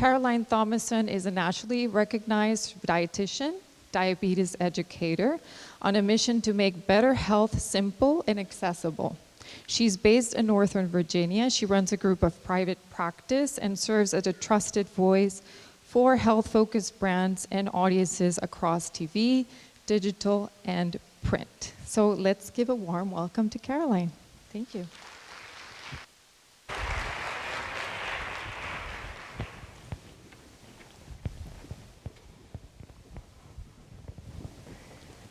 Caroline Thomason is a nationally recognized dietitian, diabetes educator, on a mission to make better health simple and accessible. She's based in Northern Virginia. She runs a group of private practice and serves as a trusted voice for health-focused brands and audiences across TV, digital, and print. So let's give a warm welcome to Caroline. Thank you.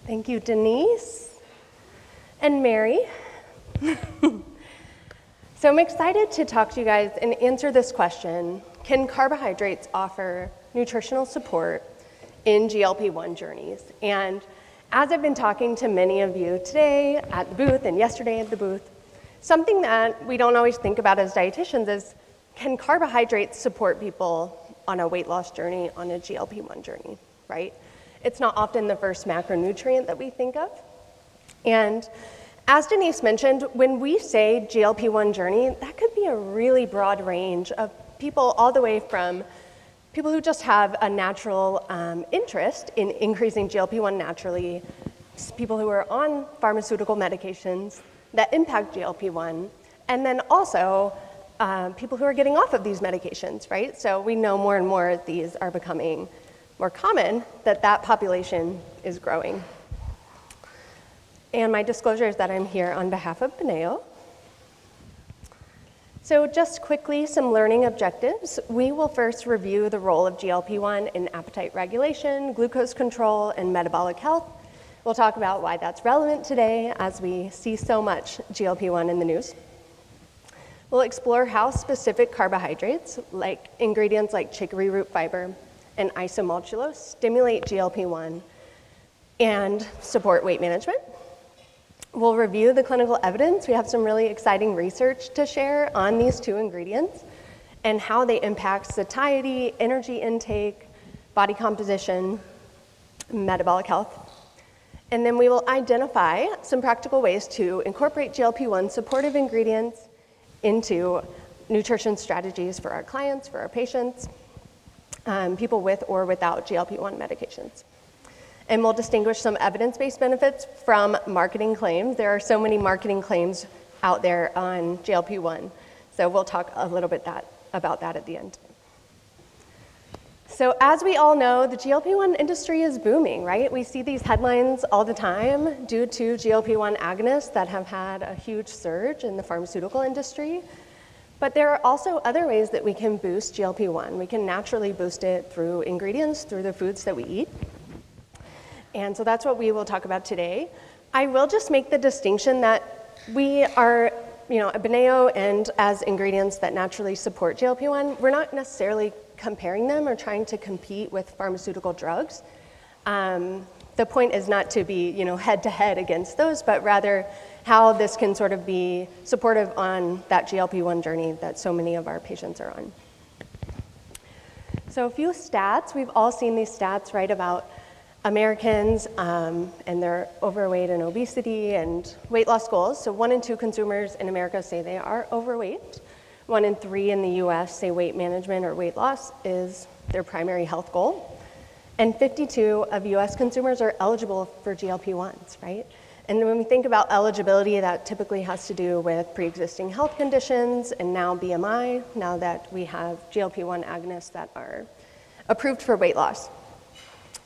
Thank you, Denise and Mary. So I'm excited to talk to you guys and answer this question: can carbohydrates offer nutritional support in GLP-1 journeys? And as I've been talking to many of you today at the booth and yesterday at the booth, something that we don't always think about as dietitians is, can carbohydrates support people on a weight loss journey, on a GLP-1 journey, right? It's not often the first macronutrient that we think of. And as Denise mentioned, when we say GLP-1 journey, that could be a really broad range of people, all the way from people who just have a natural interest in increasing GLP-1 naturally, people who are on pharmaceutical medications that impact GLP-1, and then also people who are getting off of these medications, right? So we know more and more these are becoming more common, that population is growing. And my disclosure is that I'm here on behalf of Beneo. So just quickly, some learning objectives. We will first review the role of GLP-1 in appetite regulation, glucose control, and metabolic health. We'll talk about why that's relevant today as we see so much GLP-1 in the news. We'll explore how specific carbohydrates, like ingredients like chicory root fiber and isomaltulose, stimulate GLP-1 and support weight management. We'll review the clinical evidence. We have some really exciting research to share on these two ingredients and how they impact satiety, energy intake, body composition, metabolic health. And then we will identify some practical ways to incorporate GLP-1 supportive ingredients into nutrition strategies for our clients, for our patients, people with or without GLP-1 medications. And we'll distinguish some evidence-based benefits from marketing claims. There are so many marketing claims out there on GLP-1. So we'll talk a little bit about that at the end. So as we all know, the GLP-1 industry is booming, right? We see these headlines all the time due to GLP-1 agonists that have had a huge surge in the pharmaceutical industry. But there are also other ways that we can boost GLP-1. We can naturally boost it through ingredients, through the foods that we eat. And so that's what we will talk about today. I will just make the distinction that we are, at Beneo and as ingredients that naturally support GLP-1, we're not necessarily comparing them or trying to compete with pharmaceutical drugs. The point is not to be, head-to-head against those, but rather how this can sort of be supportive on that GLP-1 journey that so many of our patients are on. So a few stats. We've all seen these stats, right, about Americans and their overweight and obesity and weight loss goals. So 1 in 2 consumers in America say they are overweight. 1 in 3 in the US say weight management or weight loss is their primary health goal. And 52 of US consumers are eligible for GLP-1s, right? And when we think about eligibility, that typically has to do with pre-existing health conditions and now BMI, now that we have GLP-1 agonists that are approved for weight loss.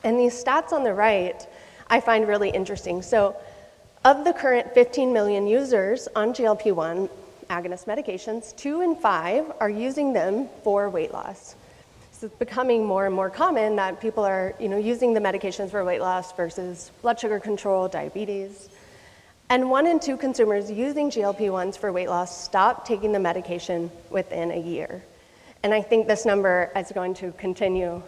And these stats on the right, I find really interesting. So of the current 15 million users on GLP-1 agonist medications, 2 in 5 are using them for weight loss. So it's becoming more and more common that people are, using the medications for weight loss versus blood sugar control, diabetes. And 1 in 2 consumers using GLP-1s for weight loss stop taking the medication within a year. And I think this number is going to continue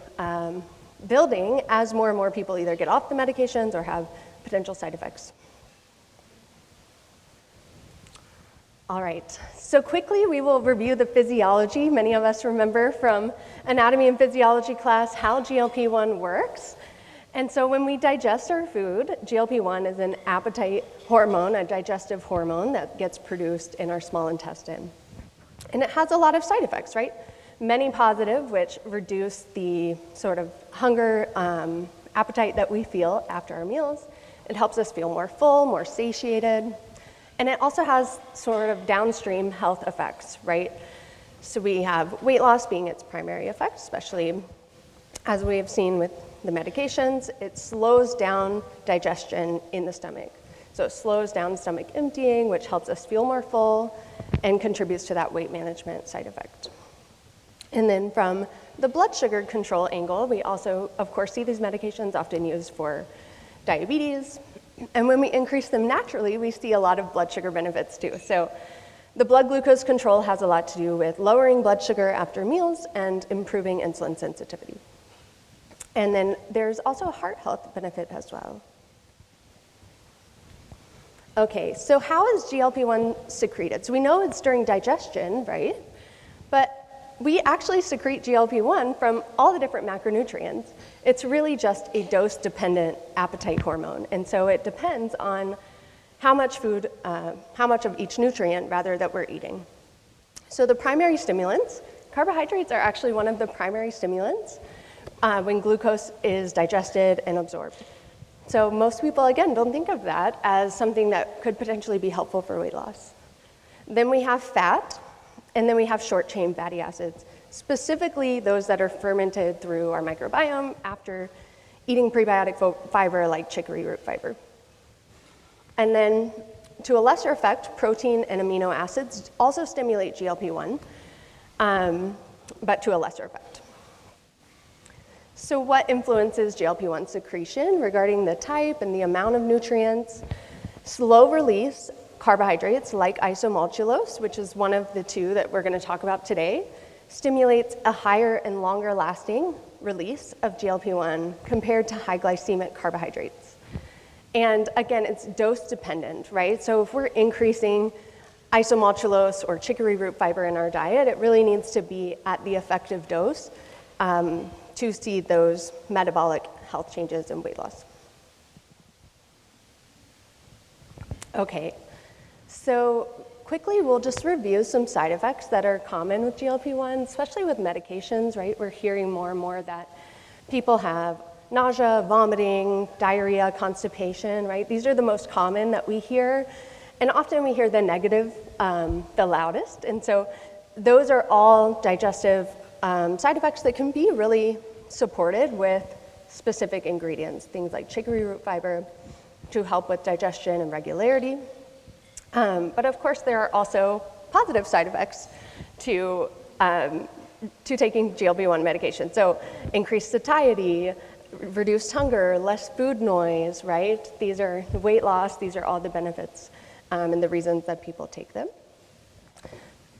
building as more and more people either get off the medications or have potential side effects. All right, so quickly we will review the physiology. Many of us remember from anatomy and physiology class how GLP-1 works. And so when we digest our food, GLP-1 is an appetite hormone, a digestive hormone that gets produced in our small intestine. And it has a lot of side effects, right? Many positive, which reduce the sort of hunger, appetite that we feel after our meals. It helps us feel more full, more satiated. And it also has sort of downstream health effects, right? So we have weight loss being its primary effect, especially as we have seen with the medications. It slows down digestion in the stomach. So it slows down stomach emptying, which helps us feel more full and contributes to that weight management side effect. And then from the blood sugar control angle, we also, of course, see these medications often used for diabetes. And when we increase them naturally, we see a lot of blood sugar benefits too. So the blood glucose control has a lot to do with lowering blood sugar after meals and improving insulin sensitivity. And then there's also a heart health benefit as well. Okay, so how is GLP-1 secreted? So we know it's during digestion, right? But we actually secrete GLP-1 from all the different macronutrients. It's really just a dose-dependent appetite hormone. And so it depends on how much food, how much of each nutrient, rather, that we're eating. So the primary stimulants, carbohydrates are actually one of the primary stimulants when glucose is digested and absorbed. So most people, again, don't think of that as something that could potentially be helpful for weight loss. Then we have fat, and then we have short-chain fatty acids, specifically those that are fermented through our microbiome after eating prebiotic fiber like chicory root fiber. And then, to a lesser effect, protein and amino acids also stimulate GLP-1, but to a lesser effect. So what influences GLP-1 secretion regarding the type and the amount of nutrients? Slow release carbohydrates like isomaltulose, which is one of the two that we're going to talk about today, stimulates a higher and longer lasting release of GLP-1 compared to high glycemic carbohydrates. And again, it's dose dependent, right? So if we're increasing isomaltulose or chicory root fiber in our diet, it really needs to be at the effective dose to see those metabolic health changes and weight loss. Okay, so quickly we'll just review some side effects that are common with GLP-1, especially with medications, right? We're hearing more and more that people have nausea, vomiting, diarrhea, constipation, right? These are the most common that we hear, and often we hear the negative the loudest, and so those are all digestive side effects that can be really supported with specific ingredients, things like chicory root fiber to help with digestion and regularity. But of course, there are also positive side effects to taking GLP-1 medication. So increased satiety, reduced hunger, less food noise, right? These are weight loss, these are all the benefits and the reasons that people take them.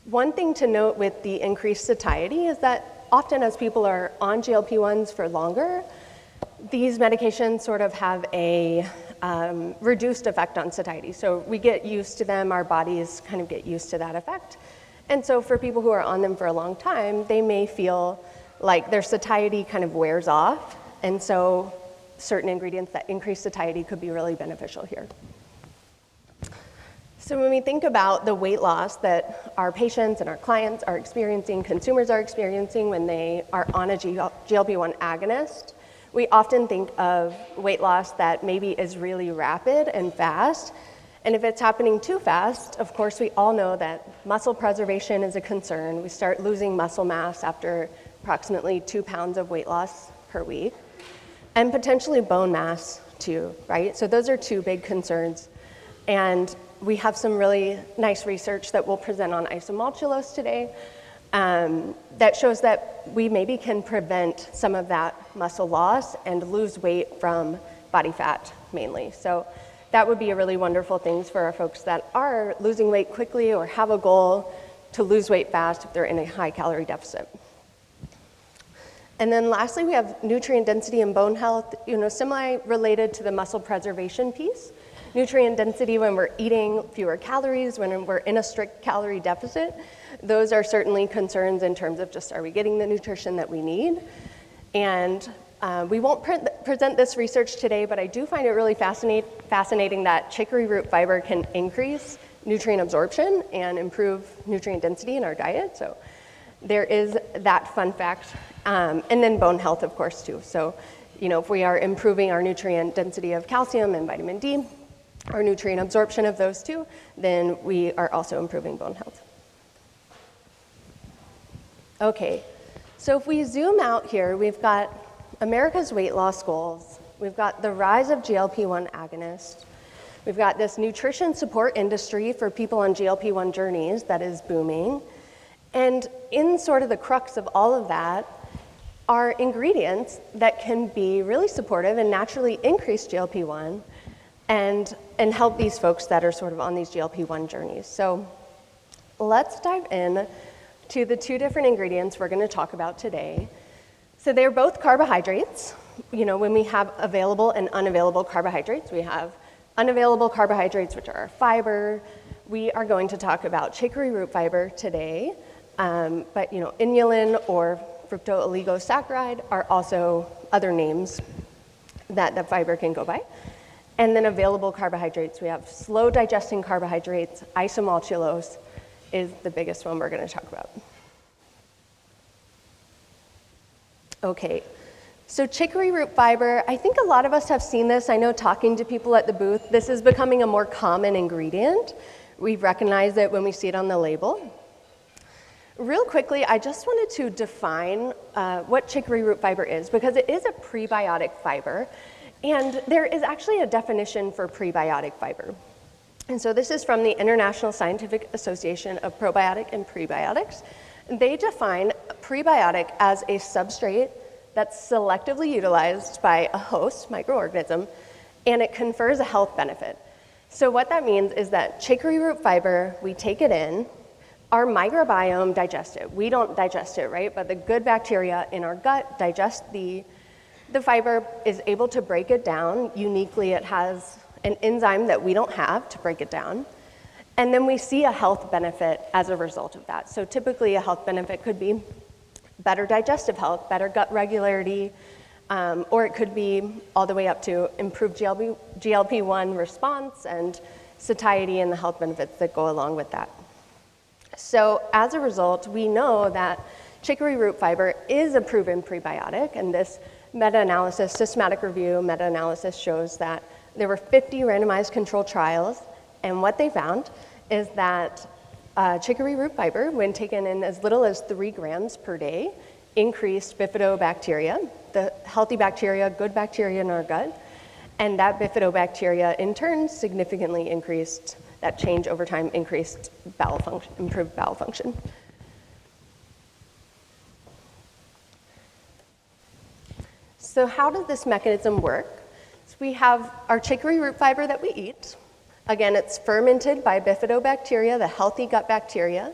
One thing to note with the increased satiety is that often as people are on GLP-1s for longer, these medications sort of have a reduced effect on satiety. So we get used to them, our bodies kind of get used to that effect. And so for people who are on them for a long time, they may feel like their satiety kind of wears off. And so certain ingredients that increase satiety could be really beneficial here. So when we think about the weight loss that our patients and our clients are experiencing, consumers are experiencing when they are on a GLP-1 agonist, we often think of weight loss that maybe is really rapid and fast. And if it's happening too fast, of course, we all know that muscle preservation is a concern. We start losing muscle mass after approximately 2 pounds of weight loss per week, and potentially bone mass too, right? So those are two big concerns. And we have some really nice research that we'll present on isomaltulose today that shows that we maybe can prevent some of that muscle loss and lose weight from body fat mainly. So that would be a really wonderful thing for our folks that are losing weight quickly or have a goal to lose weight fast if they're in a high calorie deficit. And then lastly, we have nutrient density and bone health, semi-related to the muscle preservation piece. Nutrient density when we're eating fewer calories, when we're in a strict calorie deficit, those are certainly concerns in terms of just, are we getting the nutrition that we need? And we won't present this research today, but I do find it really fascinating that chicory root fiber can increase nutrient absorption and improve nutrient density in our diet. So there is that fun fact. And then bone health, of course, too. So, if we are improving our nutrient density of calcium and vitamin D, our nutrient absorption of those two, then we are also improving bone health. Okay, so if we zoom out here, we've got America's weight loss goals. We've got the rise of GLP-1 agonists. We've got this nutrition support industry for people on GLP-1 journeys that is booming. And in sort of the crux of all of that are ingredients that can be really supportive and naturally increase GLP-1 and help these folks that are sort of on these GLP-1 journeys. So let's dive in to the two different ingredients we're going to talk about today. So they're both carbohydrates. When we have available and unavailable carbohydrates, we have unavailable carbohydrates, which are fiber. We are going to talk about chicory root fiber today, but inulin or fructooligosaccharides are also other names that the fiber can go by. And then available carbohydrates, we have slow digesting carbohydrates. Isomaltulose is the biggest one we're going to talk about. Okay, so chicory root fiber, I think a lot of us have seen this. I know talking to people at the booth, this is becoming a more common ingredient. We recognize it when we see it on the label. Real quickly, I just wanted to define what chicory root fiber is, because it is a prebiotic fiber, and there is actually a definition for prebiotic fiber. And so this is from the International Scientific Association of Probiotic and Prebiotics. They define prebiotic as a substrate that's selectively utilized by a host microorganism, and it confers a health benefit. So what that means is that chicory root fiber, we take it in, our microbiome digests it. We don't digest it, right? But the good bacteria in our gut digest the fiber, is able to break it down. Uniquely, it has an enzyme that we don't have to break it down. And then we see a health benefit as a result of that. So typically a health benefit could be better digestive health, better gut regularity, or it could be all the way up to improved GLP-1 response and satiety and the health benefits that go along with that. So as a result, we know that chicory root fiber is a proven prebiotic, and this meta-analysis, systematic review meta-analysis shows that there were 50 randomized controlled trials, and what they found is that chicory root fiber, when taken in as little as 3 grams per day, increased bifidobacteria, the healthy bacteria, good bacteria in our gut, and that bifidobacteria in turn significantly increased, that change over time increased bowel function, improved bowel function. So how does this mechanism work? So we have our chicory root fiber that we eat. Again, it's fermented by bifidobacteria, the healthy gut bacteria.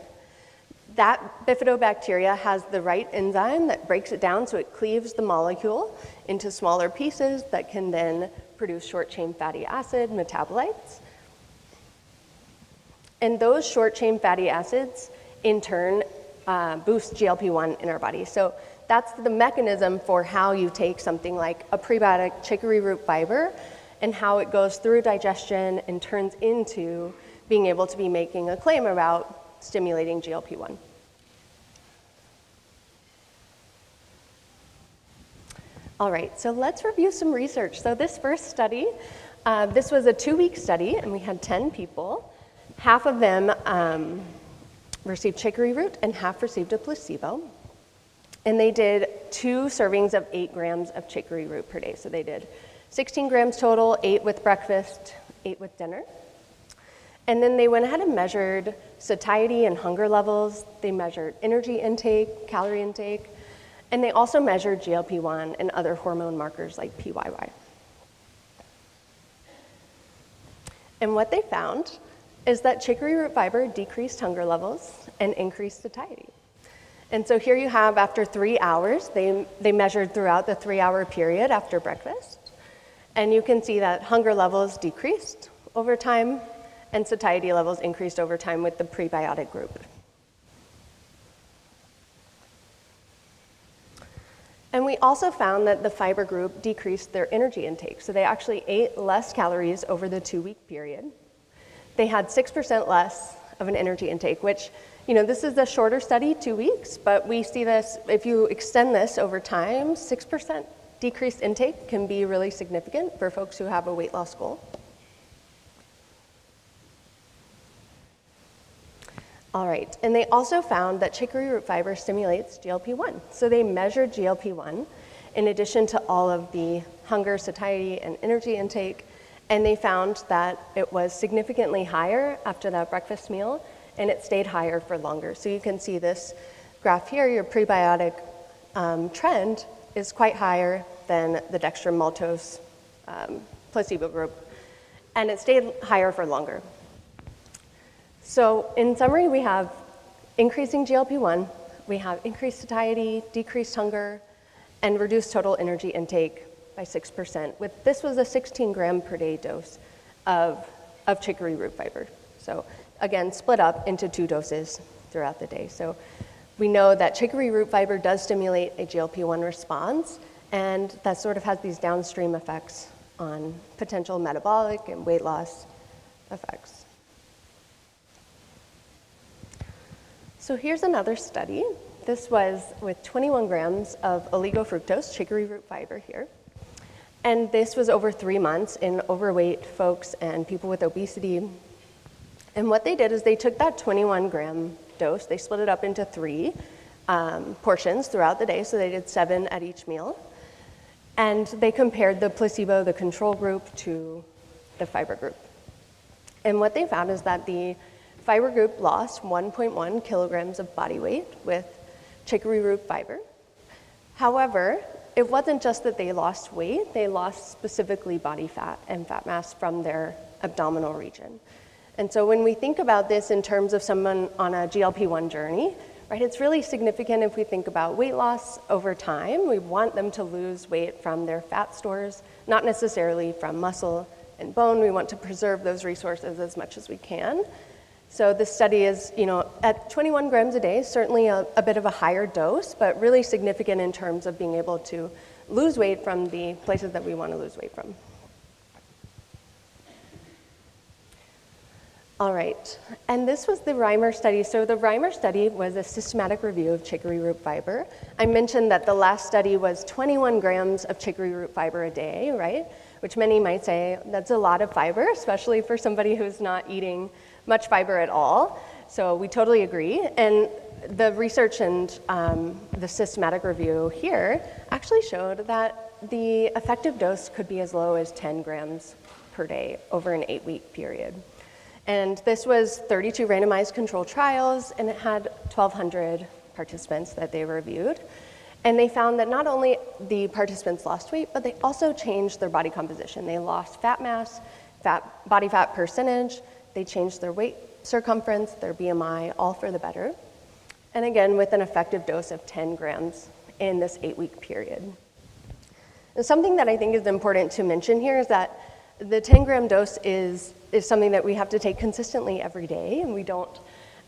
That bifidobacteria has the right enzyme that breaks it down, so it cleaves the molecule into smaller pieces that can then produce short-chain fatty acid metabolites. And those short-chain fatty acids, in turn, boost GLP-1 in our body. So that's the mechanism for how you take something like a prebiotic chicory root fiber and how it goes through digestion and turns into being able to be making a claim about stimulating GLP-1. All right, so let's review some research. So this first study, this was a 2-week study, and we had 10 people. Half of them received chicory root and half received a placebo. And they did 2 servings of 8 grams of chicory root per day. So they did 16 grams total, 8 with breakfast, 8 with dinner. And then they went ahead and measured satiety and hunger levels. They measured energy intake, calorie intake, and they also measured GLP-1 and other hormone markers like PYY. And what they found is that chicory root fiber decreased hunger levels and increased satiety. And so here you have, after 3 hours, they measured throughout the 3-hour period after breakfast. And you can see that hunger levels decreased over time and satiety levels increased over time with the prebiotic group. And we also found that the fiber group decreased their energy intake. So they actually ate less calories over the 2-week period. They had 6% less of an energy intake, which this is a shorter study, 2 weeks, but we see this, if you extend this over time, 6% decreased intake can be really significant for folks who have a weight loss goal. All right, and they also found that chicory root fiber stimulates GLP-1. So they measured GLP-1 in addition to all of the hunger, satiety, and energy intake, and they found that it was significantly higher after that breakfast meal, and it stayed higher for longer. So you can see this graph here, your prebiotic trend is quite higher than the dextromaltose placebo group, and it stayed higher for longer. So in summary, we have increasing GLP-1, we have increased satiety, decreased hunger, and reduced total energy intake by 6%. This was a 16 gram per day dose of chicory root fiber. So again, split up into 2 doses throughout the day. So we know that chicory root fiber does stimulate a GLP-1 response, and that sort of has these downstream effects on potential metabolic and weight loss effects. So here's another study. This was with 21 grams of oligofructose, chicory root fiber here. And this was over 3 months in overweight folks and people with obesity. And what they did is they took that 21 gram dose, they split it up into 3 portions throughout the day, so they did 7 at each meal. And they compared the placebo, the control group, to the fiber group. And what they found is that the fiber group lost 1.1 kilograms of body weight with chicory root fiber. However, it wasn't just that they lost weight, they lost specifically body fat and fat mass from their abdominal region. And so when we think about this in terms of someone on a GLP-1 journey, right, it's really significant if we think about weight loss over time. We want them to lose weight from their fat stores, not necessarily from muscle and bone. We want to preserve those resources as much as we can. So this study is, at 21 grams a day, certainly a bit of a higher dose, but really significant in terms of being able to lose weight from the places that we want to lose weight from. All right, and this was the Reimer study. So the Reimer study was a systematic review of chicory root fiber. I mentioned that the last study was 21 grams of chicory root fiber a day, right? Which many might say, that's a lot of fiber, especially for somebody who's not eating much fiber at all. So we totally agree. And the research and the systematic review here actually showed that the effective dose could be as low as 10 grams per day over an 8-week period. And this was 32 randomized controlled trials, and it had 1,200 participants that they reviewed. And they found that not only the participants lost weight, but they also changed their body composition. They lost fat mass, body fat percentage, they changed their weight circumference, their BMI, all for the better. And again, with an effective dose of 10 grams in this 8-week period. And something that I think is important to mention here is that the 10-gram dose is something that we have to take consistently every day, and we don't,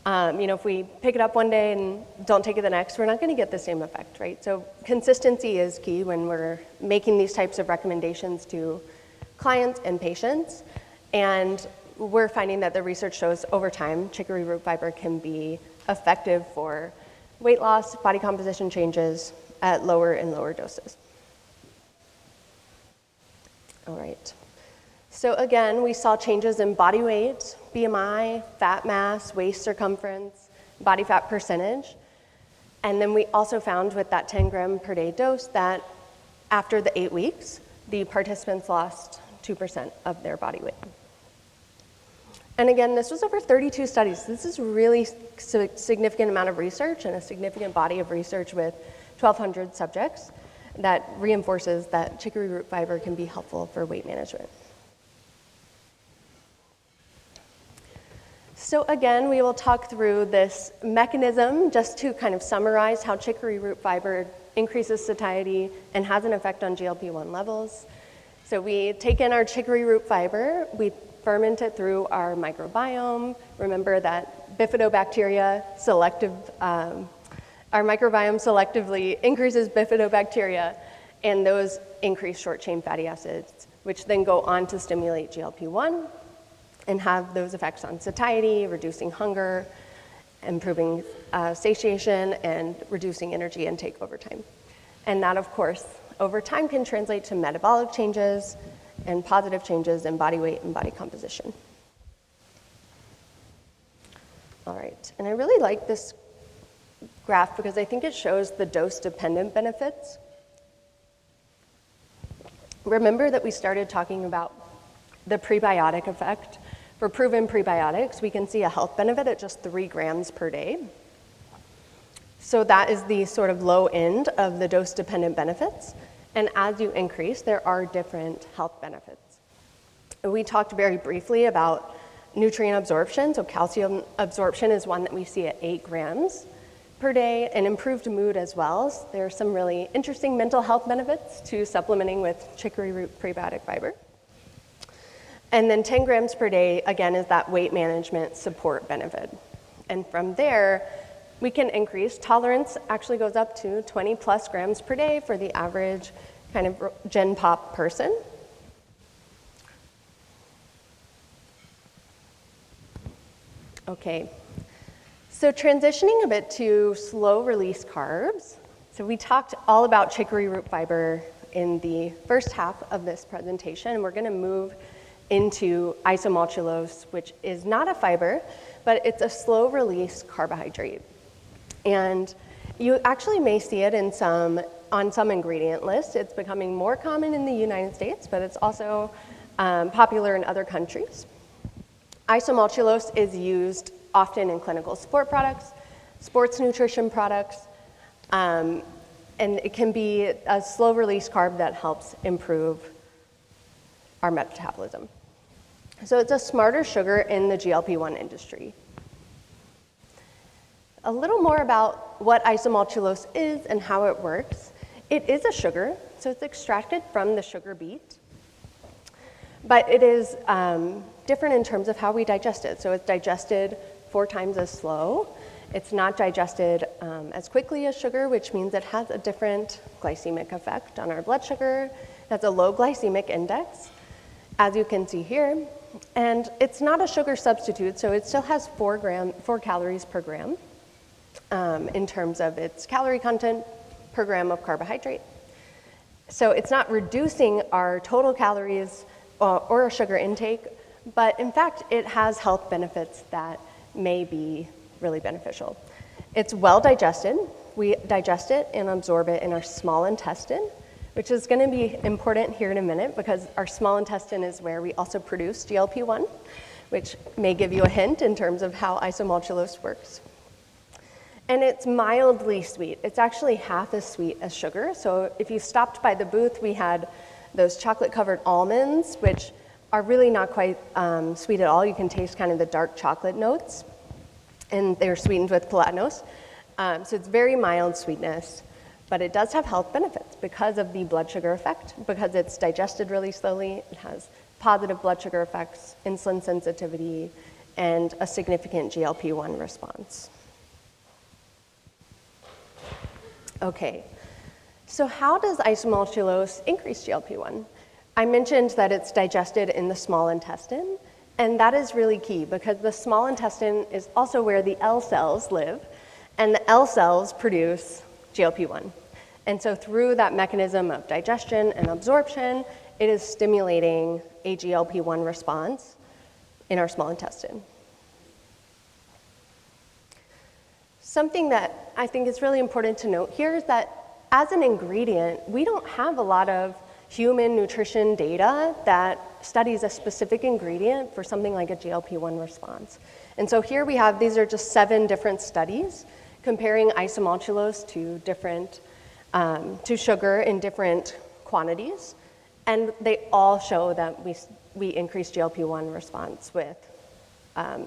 if we pick it up one day and don't take it the next, we're not going to get the same effect, right? So consistency is key when we're making these types of recommendations to clients and patients, and we're finding that the research shows over time, chicory root fiber can be effective for weight loss, body composition changes at lower and lower doses. All right. So again, we saw changes in body weight, BMI, fat mass, waist circumference, body fat percentage. And then we also found with that 10 gram per day dose that after the 8 weeks, the participants lost 2% of their body weight. And again, this was over 32 studies. This is really significant amount of research and a significant body of research with 1,200 subjects that reinforces that chicory root fiber can be helpful for weight management. So again, we will talk through this mechanism just to kind of summarize how chicory root fiber increases satiety and has an effect on GLP-1 levels. So we take in our chicory root fiber, we ferment it through our microbiome. Remember that bifidobacteria our microbiome selectively increases bifidobacteria, and those increase short-chain fatty acids, which then go on to stimulate GLP-1 and have those effects on satiety, reducing hunger, improving satiation and reducing energy intake over time. And that, of course, over time can translate to metabolic changes and positive changes in body weight and body composition. All right, and I really like this graph because I think it shows the dose-dependent benefits. Remember that we started talking about the prebiotic effect. For proven prebiotics, we can see a health benefit at just 3 grams per day. So that is the sort of low end of the dose-dependent benefits. And as you increase, there are different health benefits. We talked very briefly about nutrient absorption. So calcium absorption is one that we see at 8 grams per day, and improved mood as well. So there are some really interesting mental health benefits to supplementing with chicory root prebiotic fiber. And then 10 grams per day, again, is that weight management support benefit. And from there, we can increase. Tolerance actually goes up to 20 plus grams per day for the average kind of Gen Pop person. Okay, so transitioning a bit to slow release carbs. So we talked all about chicory root fiber in the first half of this presentation, and we're gonna move into isomaltulose, which is not a fiber, but it's a slow release carbohydrate. And you actually may see it on some ingredient lists. It's becoming more common in the United States, but it's also popular in other countries. Isomaltulose is used often in clinical support products, sports nutrition products, and it can be a slow release carb that helps improve our metabolism. So it's a smarter sugar in the GLP-1 industry. A little more about what isomaltulose is and how it works. It is a sugar, so it's extracted from the sugar beet, but it is different in terms of how we digest it. So it's digested 4 times as slow. It's not digested as quickly as sugar, which means it has a different glycemic effect on our blood sugar. It has a low glycemic index, as you can see here. And it's not a sugar substitute, so it still has 4 calories per gram in terms of its calorie content per gram of carbohydrate. So it's not reducing our total calories or our sugar intake, but in fact, it has health benefits that may be really beneficial. It's well digested. We digest it and absorb it in our small intestine, which is going to be important here in a minute because our small intestine is where we also produce GLP-1, which may give you a hint in terms of how isomaltulose works. And it's mildly sweet. It's actually half as sweet as sugar. So if you stopped by the booth, we had those chocolate-covered almonds, which are really not quite sweet at all. You can taste kind of the dark chocolate notes, and they're sweetened with glutinose. So it's very mild sweetness, but it does have health benefits because of the blood sugar effect, because it's digested really slowly. It has positive blood sugar effects, insulin sensitivity, and a significant GLP-1 response. Okay, so how does isomaltulose increase GLP-1? I mentioned that it's digested in the small intestine, and that is really key because the small intestine is also where the L cells live, and the L cells produce GLP-1. And so through that mechanism of digestion and absorption, it is stimulating a GLP-1 response in our small intestine. Something that I think is really important to note here is that as an ingredient, we don't have a lot of human nutrition data that studies a specific ingredient for something like a GLP-1 response. And so here we have, these are just 7 different studies comparing isomaltulose to sugar in different quantities. And they all show that we increase GLP-1 response with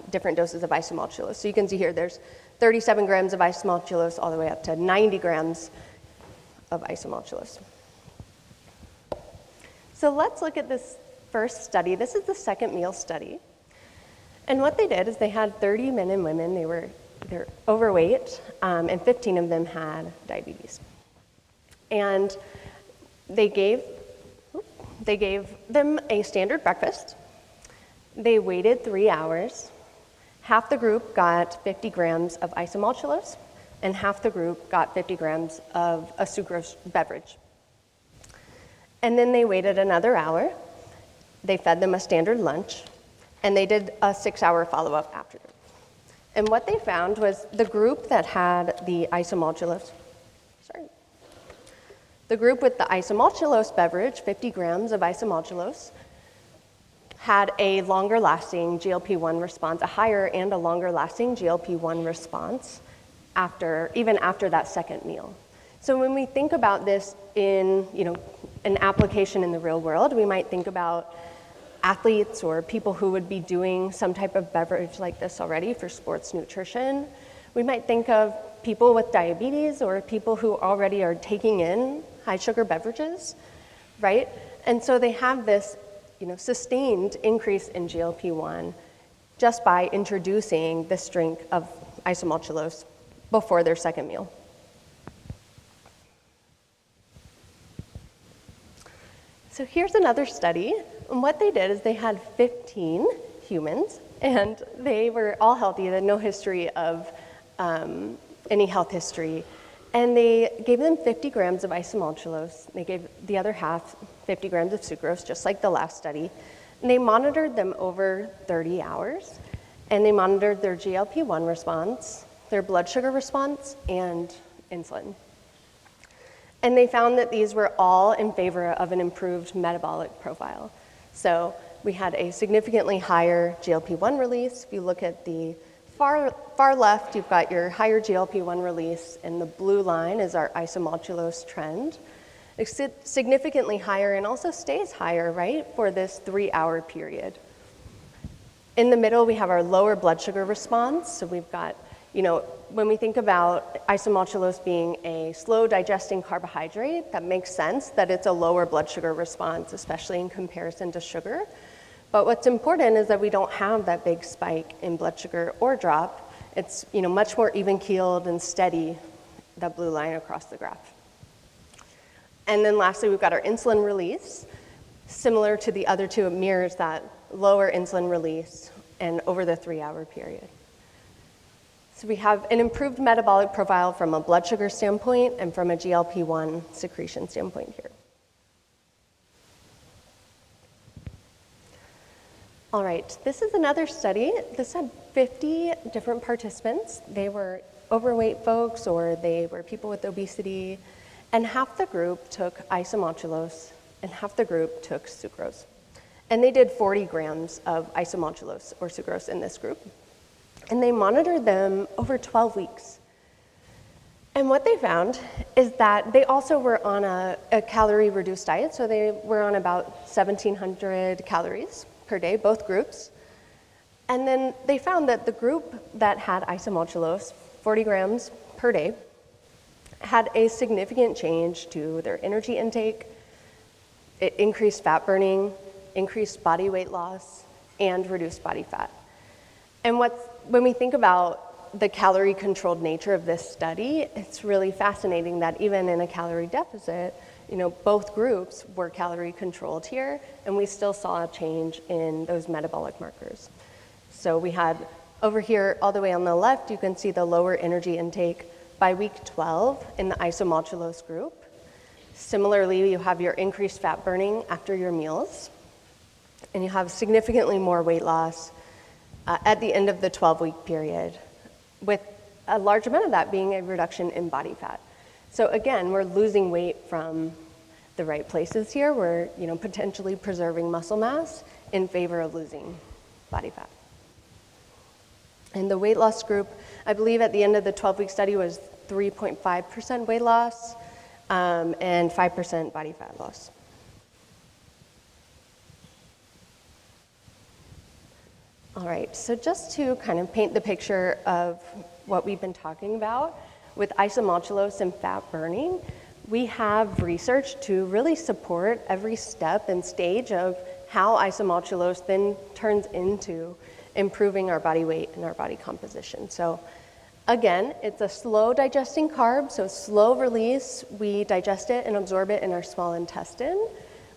different doses of isomaltulose. So you can see here there's 37 grams of isomaltulose all the way up to 90 grams of isomaltulose. So let's look at this first study. This is the second meal study. And what they did is they had 30 men and women. They're overweight, and 15 of them had diabetes. And they gave them a standard breakfast. They waited 3 hours, half the group got 50 grams of isomaltulose, and half the group got 50 grams of a sucrose beverage. And then they waited another hour. They fed them a standard lunch, and they did a 6-hour follow-up after that. And what they found was the group that had the isomaltulose, the group with the isomaltulose beverage, 50 grams of isomaltulose, had a longer lasting GLP-1 response, a higher and a longer lasting GLP-1 response even after that second meal. So when we think about this in an application in the real world, we might think about athletes or people who would be doing some type of beverage like this already for sports nutrition. We might think of people with diabetes or people who already are taking in high sugar beverages, right? And so they have this sustained increase in GLP-1 just by introducing this drink of isomaltulose before their second meal. So here's another study. And what they did is they had 15 humans, and they were all healthy. They had no history of any health history. And they gave them 50 grams of isomaltulose. They gave the other half 50 grams of sucrose, just like the last study. And they monitored them over 30 hours. And they monitored their GLP-1 response, their blood sugar response, and insulin. And they found that these were all in favor of an improved metabolic profile. So we had a significantly higher GLP-1 release. If you look at the far left, you've got your higher GLP-1 release, and the blue line is our isomaltulose trend. It's significantly higher and also stays higher, right, for this 3-hour period. In the middle, we have our lower blood sugar response. So we've got, when we think about isomaltulose being a slow digesting carbohydrate, that makes sense that it's a lower blood sugar response, especially in comparison to sugar. But what's important is that we don't have that big spike in blood sugar or drop. It's much more even-keeled and steady, that blue line across the graph. And then lastly, we've got our insulin release. Similar to the other two, it mirrors that lower insulin release and over the 3-hour period. So we have an improved metabolic profile from a blood sugar standpoint and from a GLP-1 secretion standpoint here. All right, this is another study. This had 50 different participants. They were overweight folks or they were people with obesity, and half the group took isomaltulose and half the group took sucrose. And they did 40 grams of isomaltulose or sucrose in this group. And they monitored them over 12 weeks. And what they found is that they also were on a calorie-reduced diet, so they were on about 1,700 calories per day, both groups. And then they found that the group that had isomaltulose, 40 grams per day, had a significant change to their energy intake. It increased fat burning, increased body weight loss, and reduced body fat. And when we think about the calorie-controlled nature of this study, it's really fascinating that even in a calorie deficit, both groups were calorie-controlled here, and we still saw a change in those metabolic markers. So we had over here, all the way on the left, you can see the lower energy intake by week 12 in the isomaltulose group. Similarly, you have your increased fat burning after your meals, and you have significantly more weight loss at the end of the 12-week period, with a large amount of that being a reduction in body fat. So again, we're losing weight from the right places here. We're potentially preserving muscle mass in favor of losing body fat. And the weight loss group, I believe at the end of the 12-week study was 3.5% weight loss and 5% body fat loss. All right, so just to kind of paint the picture of what we've been talking about with isomaltulose and fat burning, we have research to really support every step and stage of how isomaltulose then turns into improving our body weight and our body composition. So again, it's a slow digesting carb, so slow release. We digest it and absorb it in our small intestine,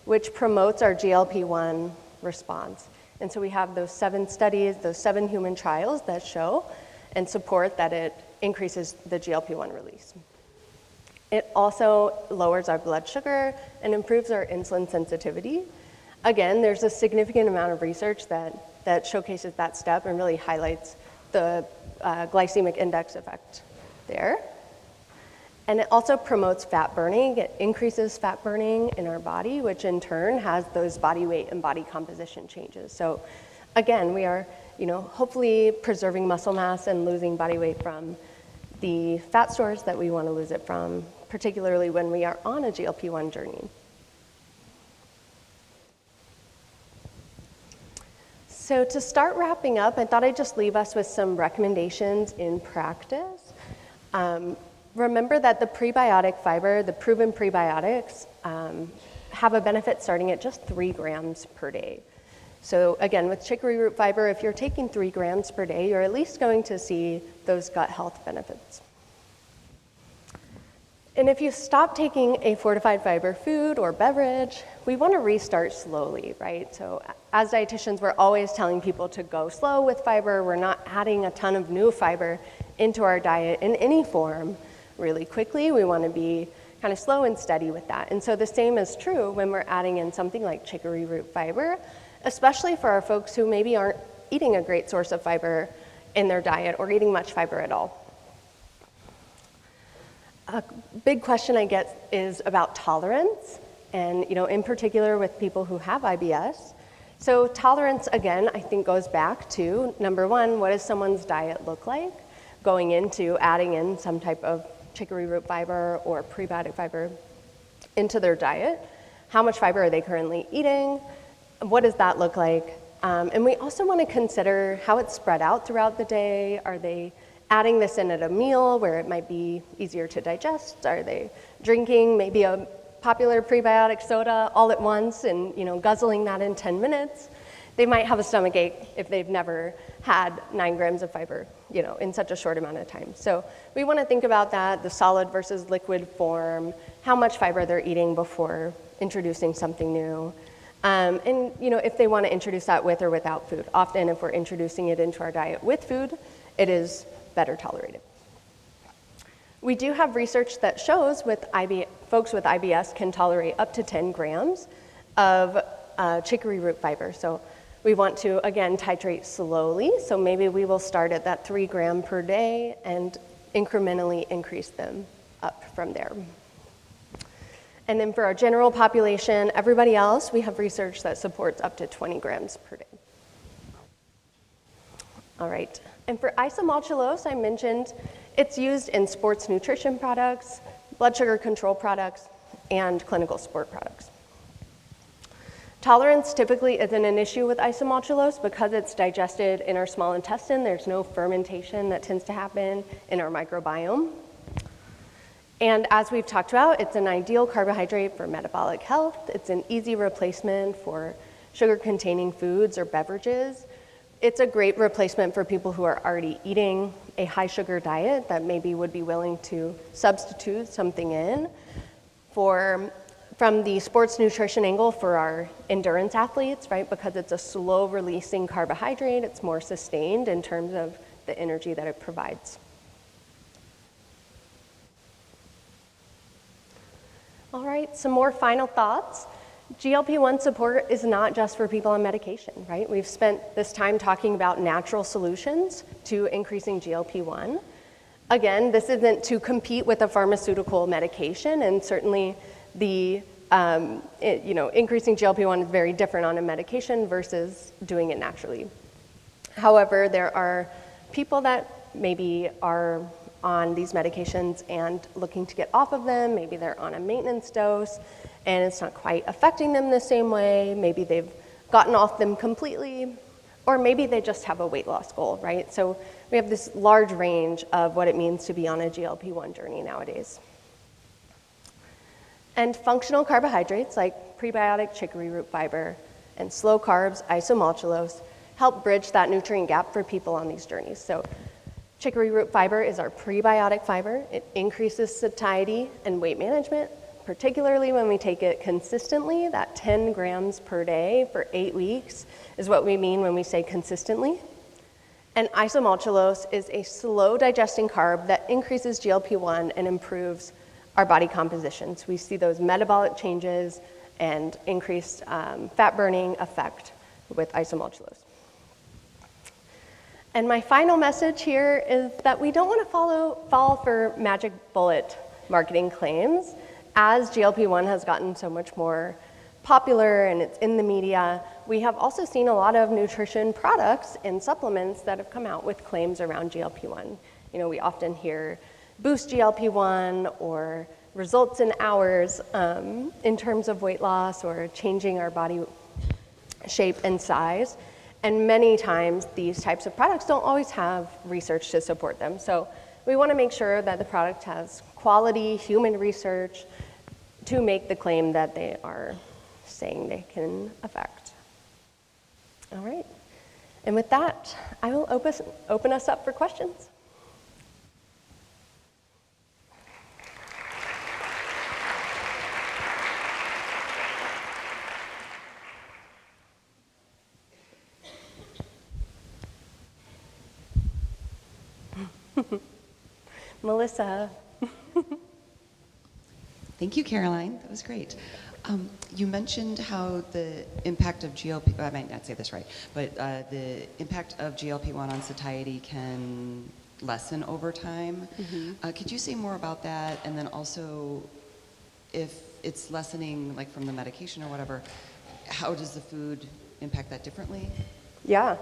which promotes our GLP-1 response. And so we have those 7 studies, those 7 human trials that show and support that it increases the GLP-1 release. It also lowers our blood sugar and improves our insulin sensitivity. Again, there's a significant amount of research that showcases that step and really highlights the glycemic index effect there. And it also promotes fat burning. It increases fat burning in our body, which in turn has those body weight and body composition changes. So again, we are, hopefully preserving muscle mass and losing body weight from the fat stores that we want to lose it from, particularly when we are on a GLP-1 journey. So to start wrapping up, I thought I'd just leave us with some recommendations in practice. Remember that the prebiotic fiber, the proven prebiotics, have a benefit starting at just 3 grams per day. So again, with chicory root fiber, if you're taking 3 grams per day, you're at least going to see those gut health benefits. And if you stop taking a fortified fiber food or beverage, we want to restart slowly, right? So as dietitians, we're always telling people to go slow with fiber. We're not adding a ton of new fiber into our diet in any form really quickly. We want to be kind of slow and steady with that. And so the same is true when we're adding in something like chicory root fiber, especially for our folks who maybe aren't eating a great source of fiber in their diet or eating much fiber at all. A big question I get is about tolerance, and in particular with people who have IBS. So tolerance, again, I think goes back to, number one, what does someone's diet look like going into adding in some type of chicory root fiber or prebiotic fiber into their diet? How much fiber are they currently eating? What does that look like? And we also want to consider how it's spread out throughout the day. Are they adding this in at a meal where it might be easier to digest? Are they drinking maybe a popular prebiotic soda all at once and guzzling that in 10 minutes? They might have a stomach ache if they've never had 9 grams of fiber, in such a short amount of time. So we want to think about that, the solid versus liquid form, how much fiber they're eating before introducing something new. And if they want to introduce that with or without food. Often if we're introducing it into our diet with food, it is better tolerated. We do have research that shows folks with IBS can tolerate up to 10 grams of chicory root fiber. So we want to, again, titrate slowly. So maybe we will start at that 3 gram per day and incrementally increase them up from there. And then for our general population, everybody else, we have research that supports up to 20 grams per day. All right. And for isomaltulose, I mentioned it's used in sports nutrition products, blood sugar control products, and clinical sport products. Tolerance typically isn't an issue with isomaltulose because it's digested in our small intestine. There's no fermentation that tends to happen in our microbiome. And as we've talked about, it's an ideal carbohydrate for metabolic health. It's an easy replacement for sugar-containing foods or beverages. It's a great replacement for people who are already eating a high sugar diet that maybe would be willing to substitute something in. From the sports nutrition angle for our endurance athletes, right? Because it's a slow releasing carbohydrate, it's more sustained in terms of the energy that it provides. All right, some more final thoughts. GLP-1 support is not just for people on medication, right? We've spent this time talking about natural solutions to increasing GLP-1. Again, this isn't to compete with a pharmaceutical medication, and certainly the increasing GLP-1 is very different on a medication versus doing it naturally. However, there are people that maybe are on these medications and looking to get off of them. Maybe they're on a maintenance dose and it's not quite affecting them the same way. Maybe they've gotten off them completely, or maybe they just have a weight loss goal, right? So we have this large range of what it means to be on a GLP-1 journey nowadays. And functional carbohydrates like prebiotic chicory root fiber and slow carbs, isomaltulose, help bridge that nutrient gap for people on these journeys. So chicory root fiber is our prebiotic fiber. It increases satiety and weight management. particularly when we take it consistently. That 10 grams per day for 8 weeks is what we mean when we say consistently. And isomaltulose is a slow digesting carb that increases GLP-1 and improves our body compositions. We see those metabolic changes and increased fat burning effect with isomaltulose. And my final message here is that we don't want to fall for magic bullet marketing claims. As GLP-1 has gotten so much more popular and it's in the media, we have also seen a lot of nutrition products and supplements that have come out with claims around GLP-1. You know, we often hear boost GLP-1 or results in hours in terms of weight loss or changing our body shape and size. And many times these types of products don't always have research to support them. So we want to make sure that the product has quality human research to make the claim that they are saying they can affect. All right. And with that, I will open us up for questions. Melissa. Thank you, Caroline. That was great. You mentioned how the impact of GLP, I might not say this right, but the impact of GLP-1 on satiety can lessen over time. Mm-hmm. Could you say more about that? And then also, if it's lessening like from the medication or whatever, how does the food impact that differently? Yeah.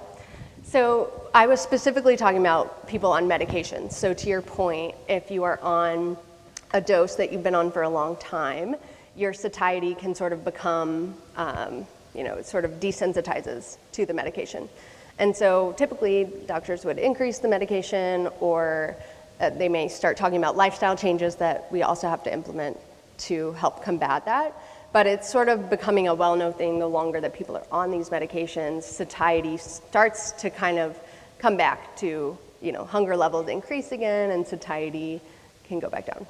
So I was specifically talking about people on medications. So to your point, if you are on a dose that you've been on for a long time, your satiety can sort of become, it sort of desensitizes to the medication. And so typically doctors would increase the medication, or they may start talking about lifestyle changes that we also have to implement to help combat that. But it's sort of becoming a well-known thing. The longer that people are on these medications, satiety starts to kind of come back to, hunger levels increase again and satiety can go back down.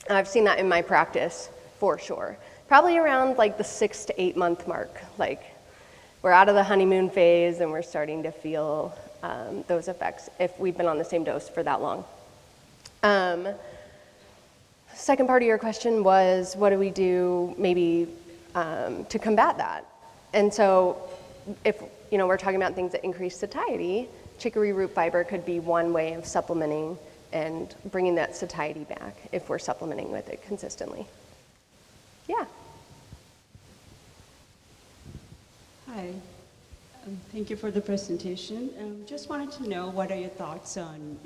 And I've seen that in my practice for sure. Probably around like the 6 to 8 month mark. Like we're out of the honeymoon phase and we're starting to feel those effects if we've been on the same dose for that long. Second part of your question was, what do we do maybe to combat that? And so if we're talking about things that increase satiety, chicory root fiber could be one way of supplementing and bringing that satiety back if we're supplementing with it consistently. Yeah. Hi. Thank you for the presentation. Just wanted to know, what are your thoughts on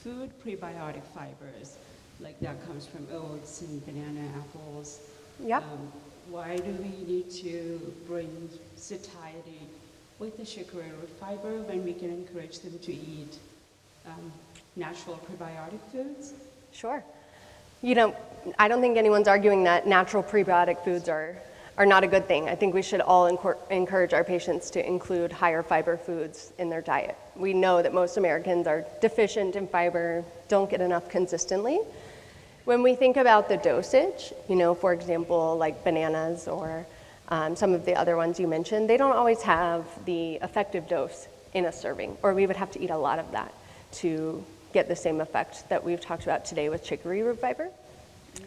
food prebiotic fibers? Like that comes from oats and banana, apples. Yep. Why do we need to bring satiety with the chicory root fiber when we can encourage them to eat natural prebiotic foods? Sure. I don't think anyone's arguing that natural prebiotic foods are not a good thing. I think we should all encourage our patients to include higher fiber foods in their diet. We know that most Americans are deficient in fiber, don't get enough consistently. When we think about the dosage, for example, like bananas or some of the other ones you mentioned, they don't always have the effective dose in a serving, or we would have to eat a lot of that to get the same effect that we've talked about today with chicory root fiber.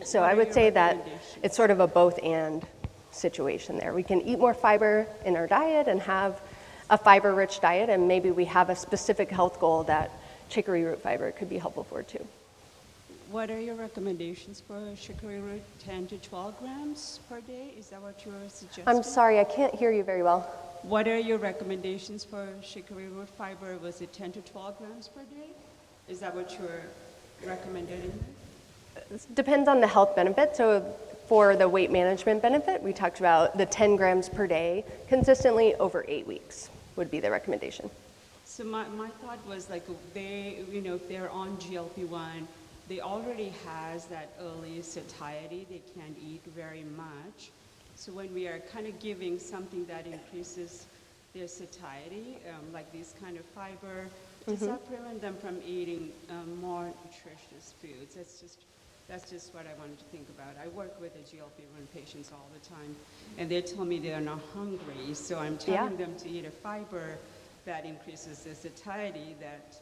So I would say that it's sort of a both and situation there. We can eat more fiber in our diet and have a fiber-rich diet, and maybe we have a specific health goal that chicory root fiber could be helpful for too. What are your recommendations for chicory root? 10 to 12 grams per day? Is that what you're suggesting? I'm sorry, I can't hear you very well. What are your recommendations for chicory root fiber? Was it 10 to 12 grams per day? Is that what you're recommending? It depends on the health benefit. So for the weight management benefit, we talked about the 10 grams per day consistently over 8 weeks would be the recommendation. So my thought was like if they're on GLP-1, they already has that early satiety. They can't eat very much. So when we are kind of giving something that increases their satiety, like this kind of fiber, does that prevent them from eating more nutritious foods? That's just That's just what I wanted to think about. I work with the GLP-1 patients all the time, and they tell me they are not hungry, so I'm telling them to eat a fiber that increases the satiety that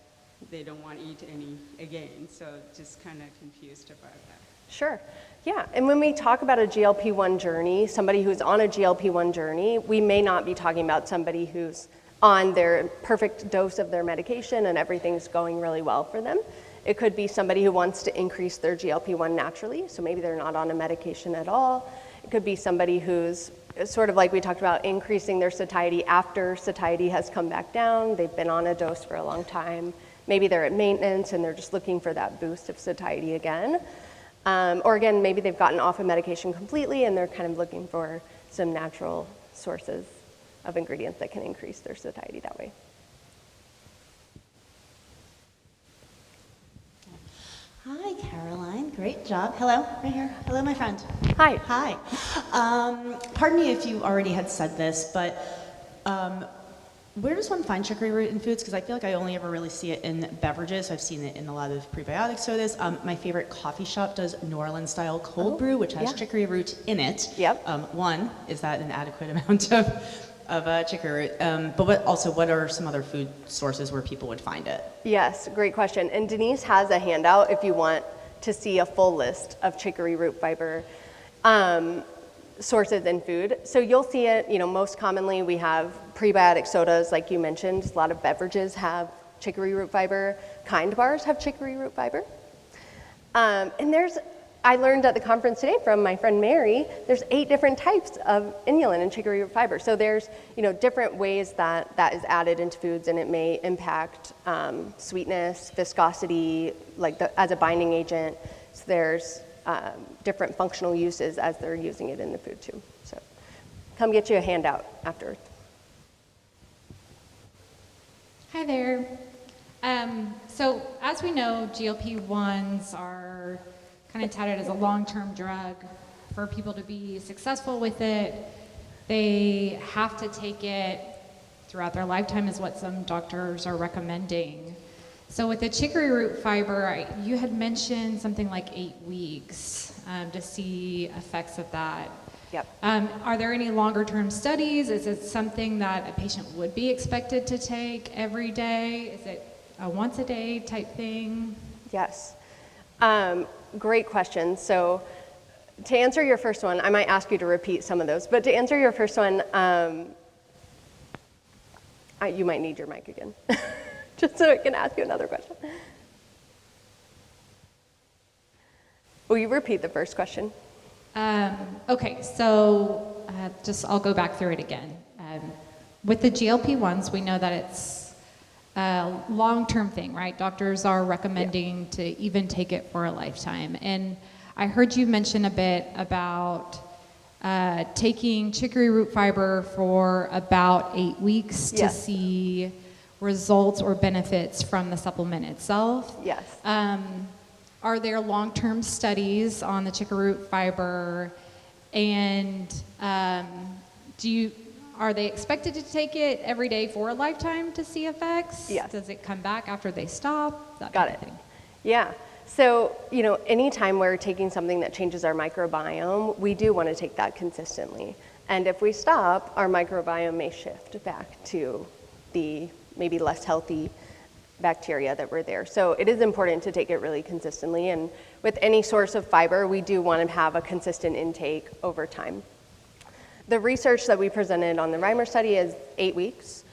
they don't want to eat any again. So just kind of confused about that. Sure. Yeah. And when we talk about a GLP-1 journey, somebody who's on a GLP-1 journey, we may not be talking about somebody who's on their perfect dose of their medication and everything's going really well for them. It could be somebody who wants to increase their GLP-1 naturally, so maybe they're not on a medication at all. It could be somebody who's sort of like we talked about, increasing their satiety after satiety has come back down. They've been on a dose for a long time. Maybe they're at maintenance and they're just looking for that boost of satiety again. Or again, maybe they've gotten off of medication completely and they're kind of looking for some natural sources of ingredients that can increase their satiety that way. Hi, Caroline. Great job. Hello, right here. Hello, my friend. Hi. Hi. Pardon me if you already had said this, but where does one find chicory root in foods? Because I feel like I only ever really see it in beverages. I've seen it in a lot of prebiotic sodas. My favorite coffee shop does New Orleans-style cold brew, which has chicory root in it. Yep. One, is that an adequate amount of chicory root? But what are some other food sources where people would find it? Yes, great question. And Denise has a handout if you want to see a full list of chicory root fiber sources in food. So you'll see it, most commonly we have prebiotic sodas, like you mentioned. A lot of beverages have chicory root fiber. Kind bars have chicory root fiber. And I learned at the conference today from my friend Mary, there's 8 different types of inulin and chicory root fiber. So there's, different ways that is added into foods, and it may impact sweetness, viscosity, as a binding agent. So there's different functional uses as they're using it in the food too. So come get you a handout afterwards. Hi there. So as we know, GLP-1s are kind of touted as a long-term drug. For people to be successful with it, they have to take it throughout their lifetime, is what some doctors are recommending. So with the chicory root fiber, you had mentioned something like 8 weeks to see effects of that. Yep. Are there any longer-term studies? Is it something that a patient would be expected to take every day? Is it a once-a-day type thing? Yes. Great question. So to answer your first one, I might ask you to repeat some of those, but to answer your first one, you might need your mic again, just so I can ask you another question. Will you repeat the first question? Okay, so I'll go back through it again. With the GLP-1s, we know that it's a long-term thing, right? Doctors are recommending to even take it for a lifetime. And I heard you mention a bit about taking chicory root fiber for about 8 weeks to see results or benefits from the supplement itself. Yes. Are there long-term studies on the chicory root fiber, and are they expected to take it every day for a lifetime to see effects? Yes. Does it come back after they stop? That Got kind it. of thing. Yeah. So, anytime we're taking something that changes our microbiome, we do want to take that consistently. And if we stop, our microbiome may shift back to the maybe less healthy bacteria that were there. So it is important to take it really consistently. And with any source of fiber, we do want to have a consistent intake over time. The research that we presented on the Reimer study is 8 weeks.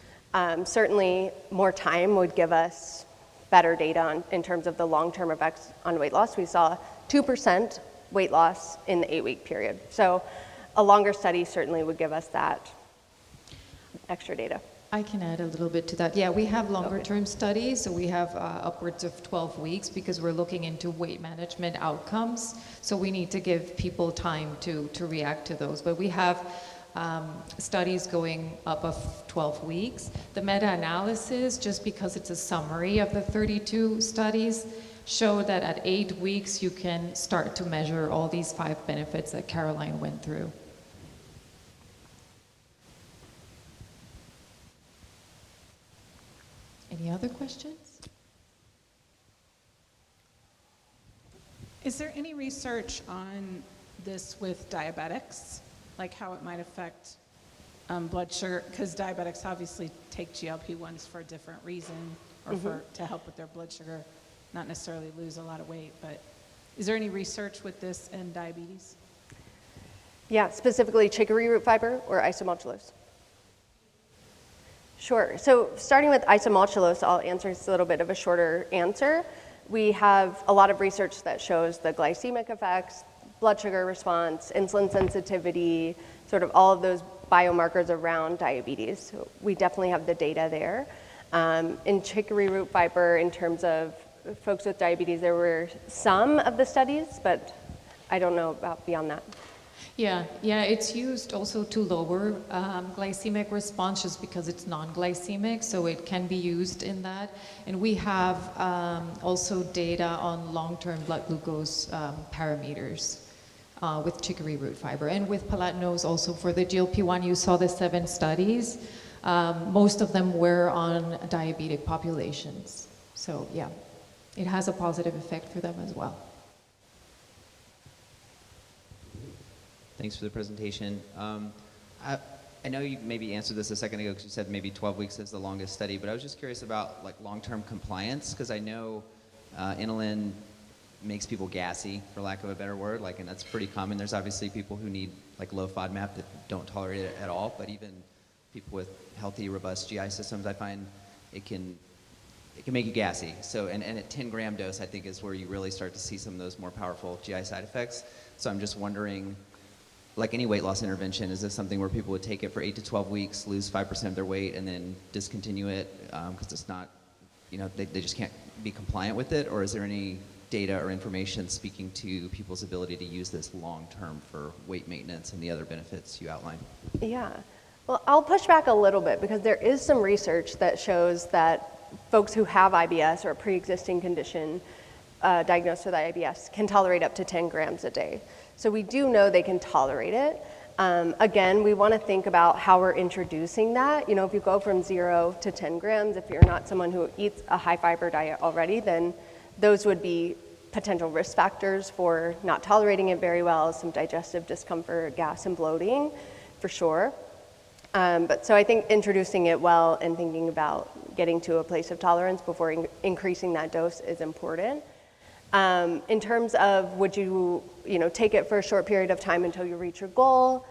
Certainly more time would give us better data in terms of the long-term effects on weight loss. We saw 2% weight loss in the 8-week period. So a longer study certainly would give us that extra data. I can add a little bit to that. Yeah, we have longer-term studies, so we have upwards of 12 weeks because we're looking into weight management outcomes. So we need to give people time to react to those. But we have studies going up of 12 weeks. The meta-analysis, just because it's a summary of the 32 studies, show that at 8 weeks you can start to measure all these 5 benefits that Caroline went through. Any other questions? Is there any research on this with diabetics, like how it might affect blood sugar? Because diabetics obviously take GLP-1s for a different reason, or to help with their blood sugar, not necessarily lose a lot of weight. But is there any research with this and diabetes? Yeah, specifically chicory root fiber or isomaltulose? Sure. So starting with isomaltulose, I'll answer just a little bit of a shorter answer. We have a lot of research that shows the glycemic effects, blood sugar response, insulin sensitivity, sort of all of those biomarkers around diabetes. So we definitely have the data there. In chicory root fiber, in terms of folks with diabetes, there were some of the studies, but I don't know about beyond that. Yeah, it's used also to lower glycemic response just because it's non-glycemic, so it can be used in that. And we have also data on long-term blood glucose parameters with chicory root fiber. And with palatinose also for the GLP-1, you saw the 7 studies. Most of them were on diabetic populations. So yeah, it has a positive effect for them as well. Thanks for the presentation. I know you maybe answered this a second ago because you said maybe 12 weeks is the longest study, but I was just curious about like long-term compliance because I know inulin makes people gassy, for lack of a better word, like, and that's pretty common. There's obviously people who need like low FODMAP that don't tolerate it at all, but even people with healthy, robust GI systems, I find it can make you gassy. So, and at 10-gram dose, I think is where you really start to see some of those more powerful GI side effects. So I'm just wondering, like any weight loss intervention, is this something where people would take it for 8 to 12 weeks, lose 5% of their weight, and then discontinue it because it's not, they just can't be compliant with it? Or is there any data or information speaking to people's ability to use this long-term for weight maintenance and the other benefits you outlined? Yeah. Well, I'll push back a little bit because there is some research that shows that folks who have IBS or a pre-existing condition diagnosed with IBS can tolerate up to 10 grams a day. So we do know they can tolerate it. Again, we want to think about how we're introducing that. If you go from 0 to 10 grams, if you're not someone who eats a high fiber diet already, then those would be potential risk factors for not tolerating it very well, some digestive discomfort, gas and bloating, for sure. But so I think introducing it well and thinking about getting to a place of tolerance before increasing that dose is important. In terms of would you take it for a short period of time until you reach your goal?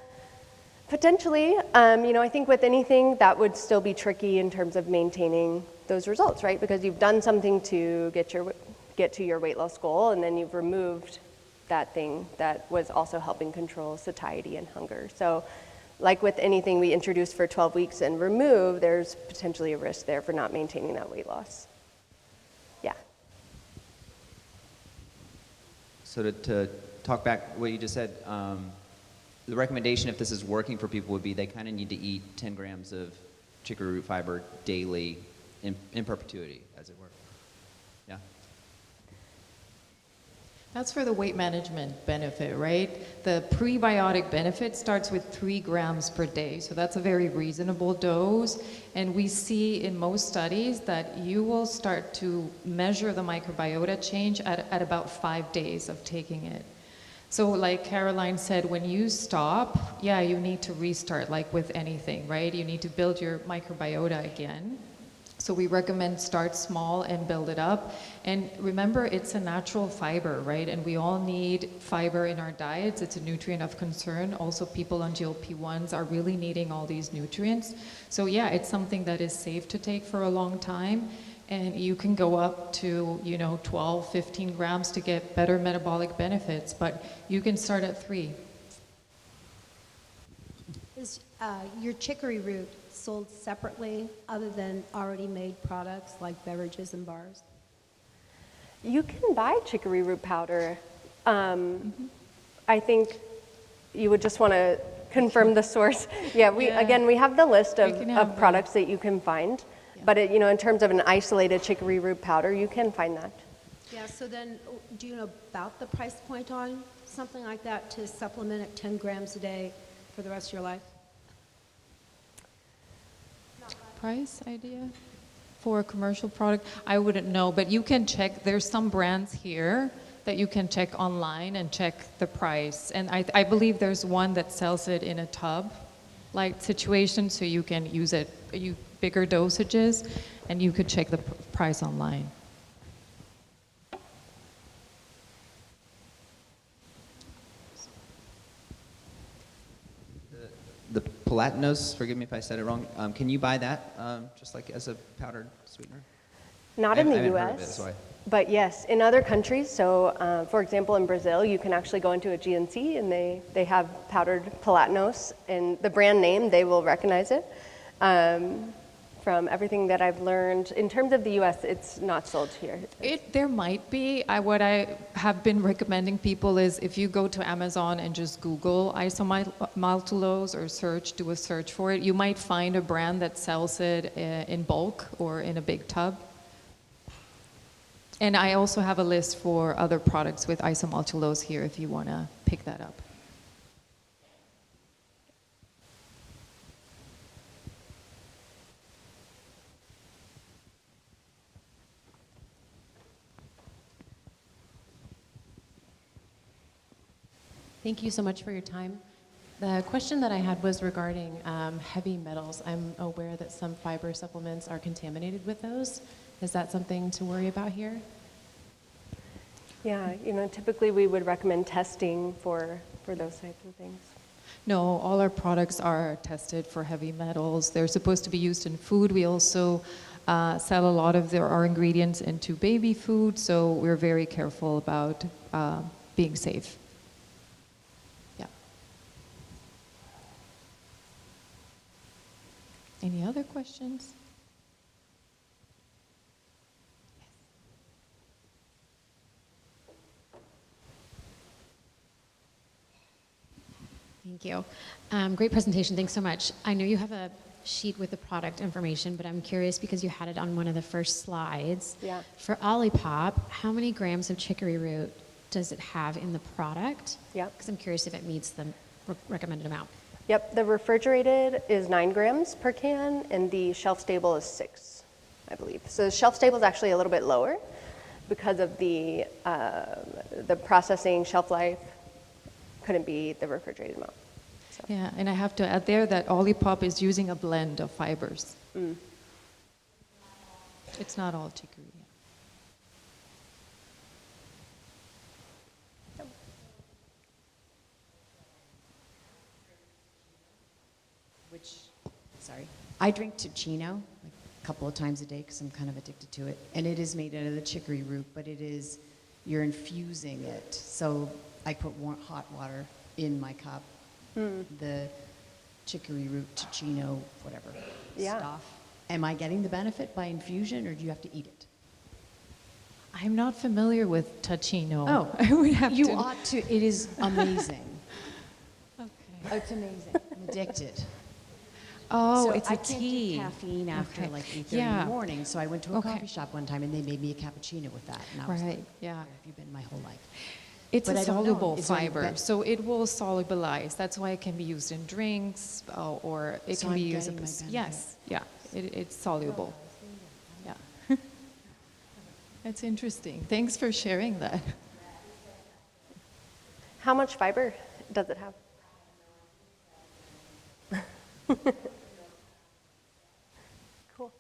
Potentially. I think with anything that would still be tricky in terms of maintaining those results, right? Because you've done something to get to your weight loss goal, and then you've removed that thing that was also helping control satiety and hunger. So like with anything we introduce for 12 weeks and remove, there's potentially a risk there for not maintaining that weight loss. Yeah. So to talk back what you just said, the recommendation if this is working for people would be they kind of need to eat 10 grams of chicory root fiber daily in perpetuity, as it were. Yeah? That's for the weight management benefit, right? The prebiotic benefit starts with 3 grams per day, so that's a very reasonable dose. And we see in most studies that you will start to measure the microbiota change at about 5 days of taking it. So like Caroline said, when you stop, yeah, you need to restart like with anything, right? You need to build your microbiota again. So we recommend start small and build it up. And remember, it's a natural fiber, right? And we all need fiber in our diets. It's a nutrient of concern. Also, people on GLP-1s are really needing all these nutrients. So yeah, it's something that is safe to take for a long time. And you can go up to, 12, 15 grams to get better metabolic benefits, but you can start at 3. Is your chicory root sold separately other than already made products like beverages and bars? You can buy chicory root powder. I think you would just want to confirm the source. Yeah, we have the list of products that you can find. Yeah. But in terms of an isolated chicory root powder, you can find that. Yeah, so then do you know about the price point on something like that to supplement at 10 grams a day for the rest of your life? Price idea for a commercial product? I wouldn't know, but you can check. There's some brands here that you can check online and check the price. And I believe there's one that sells it in a tub like situation, so you can use it, bigger dosages, and you could check the price online. The palatinose, forgive me if I said it wrong, can you buy that just like as a powdered sweetener? Not in I the haven't heard of it, US, that's why. but yes, in other countries. So, for example, in Brazil, you can actually go into a GNC and they have powdered palatinose, and the brand name, they will recognize it. From everything that I've learned, in terms of the US, it's not sold here. There might be. What I have been recommending people is if you go to Amazon and just Google isomaltulose or do a search for it, you might find a brand that sells it in bulk or in a big tub. And I also have a list for other products with isomaltulose here if you want to pick that up. Thank you so much for your time. The question that I had was regarding heavy metals. I'm aware that some fiber supplements are contaminated with those. Is that something to worry about here? Yeah, typically we would recommend testing for those types of things. No, all our products are tested for heavy metals. They're supposed to be used in food. We also sell a lot of our ingredients into baby food, so we're very careful about being safe. Any other questions? Thank you. Great presentation. Thanks so much. I know you have a sheet with the product information, but I'm curious because you had it on one of the first slides. Yeah. For Olipop, how many grams of chicory root does it have in the product? Yeah. Because I'm curious if it meets the recommended amount. Yep, the refrigerated is 9 grams per can, and the shelf stable is 6, I believe. So the shelf stable is actually a little bit lower because of the processing shelf life couldn't be the refrigerated amount. So. Yeah, and I have to add there that Olipop is using a blend of fibers. It's not all chicory. I drink Ticino like a couple of times a day because I'm kind of addicted to it. And it is made out of the chicory root, but you're infusing it. So I put hot water in my cup, the chicory root, Ticino, whatever stuff. Am I getting the benefit by infusion, or do you have to eat it? I'm not familiar with Ticino. Oh, I would have you to. ought to. It is amazing. Okay. It's amazing. I'm addicted. Oh, so it's a I can't tea. do caffeine after Okay. like 8:30 in Yeah. the morning. So I went to a Okay. coffee shop one time and they made me a cappuccino with that. And I was Right, like, yeah. where have you been my whole life? It's But a I don't know. soluble Is there any fiber, so it will solubilize. That's why it can be used in drinks, or it So can be I'm used. getting my benefit. Yes, yeah, it's soluble. Yeah, that's interesting. Thanks for sharing that. How much fiber does it have? Cool.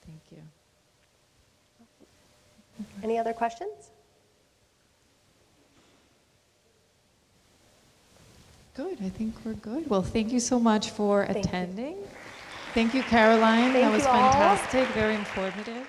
Thank you. Any other questions? Good, I think we're good. Well, thank you so much for Thank you. attending. Thank you, Caroline. Thank That was you all. fantastic, very informative.